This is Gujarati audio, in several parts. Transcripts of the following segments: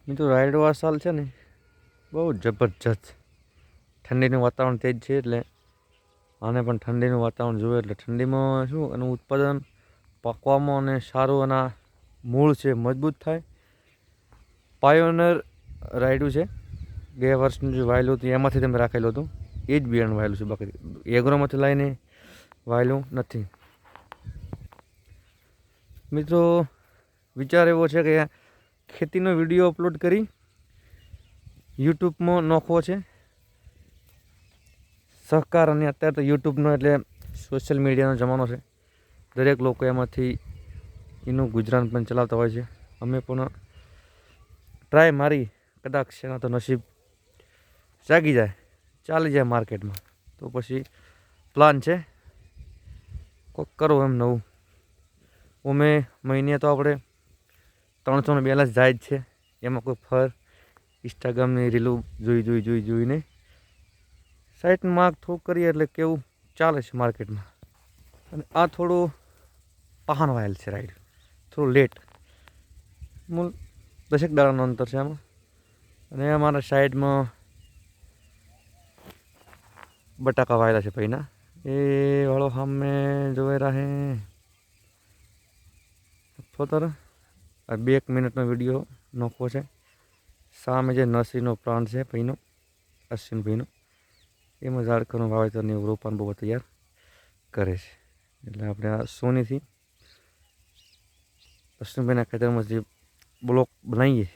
મિત્રો રાયડો આ સાલ છે ને બહુ જબરજસ્ત. ઠંડીનું વાતાવરણ તેજ છે એટલે આને પણ ઠંડીનું વાતાવરણ જોઈએ એટલે ઠંડીમાં શું એનું ઉત્પાદન પાકવામાં અને સારું એના મૂળ છે મજબૂત થાય. પાયોનર રાયડું છે. ગયા વર્ષનું જે વાયેલું હતું એમાંથી તમે રાખેલું હતું એ જ બિયારણ વાયેલું છે, બાકી એગ્રોમાંથી લઈને વાયેલું નથી. મિત્રો વિચાર એવો છે કે ખેતીનો વિડીયો અપલોડ કરી યુટ્યુબમાં નાખવો છે. સહકાર અને અત્યારે તો યુટ્યુબનો એટલે સોશિયલ મીડિયાનો જમાનો છે. દરેક લોકો એમાંથી એનું ગુજરાન પણ ચલાવતા હોય છે. અમે પણ ટ્રાય મારી, કદાચ એના તો નસીબ જાગી જાય, ચાલી જાય માર્કેટમાં તો પછી પ્લાન છે કોઈક કરો એમ નવું. અમે મહિને તો આપણે 300 બેલેન્સ જાય જ છે. એમાં કોઈ ફર ઇન્સ્ટાગ્રામની રીલું જોઈને સાઈટ માર્ક થોડુંક કરીએ એટલે કેવું ચાલે છે માર્કેટમાં. અને આ થોડું પહાણ વાયેલ છે રાઈડ, થોડું લેટ, મૂળ 10 દાડાનું અંતર છે આમાં. અને અમારા સાઈડમાં બટાકા વાયેલા છે પૈના, એ વાળો સામે જોઈ રહે ફોતર. આ 2 મિનિટનો વિડીયો નાખવો છે. સામે જે નર્સરીનો પ્લાન્ટ છે ભાઈનો, અશ્વિનભાઈનો, એમાં ઝાડખરનું વાવેતરની રોપાન બહુ તૈયાર કરે છે. એટલે આપણે આ સોનીથી અશ્વિનભાઈના ખેતરમાં જે બ્લોક બનાવીએ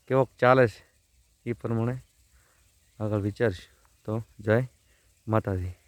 કેવોક ચાલે છે એ પ્રમાણે આગળ વિચારશું. તો જય માતાજી.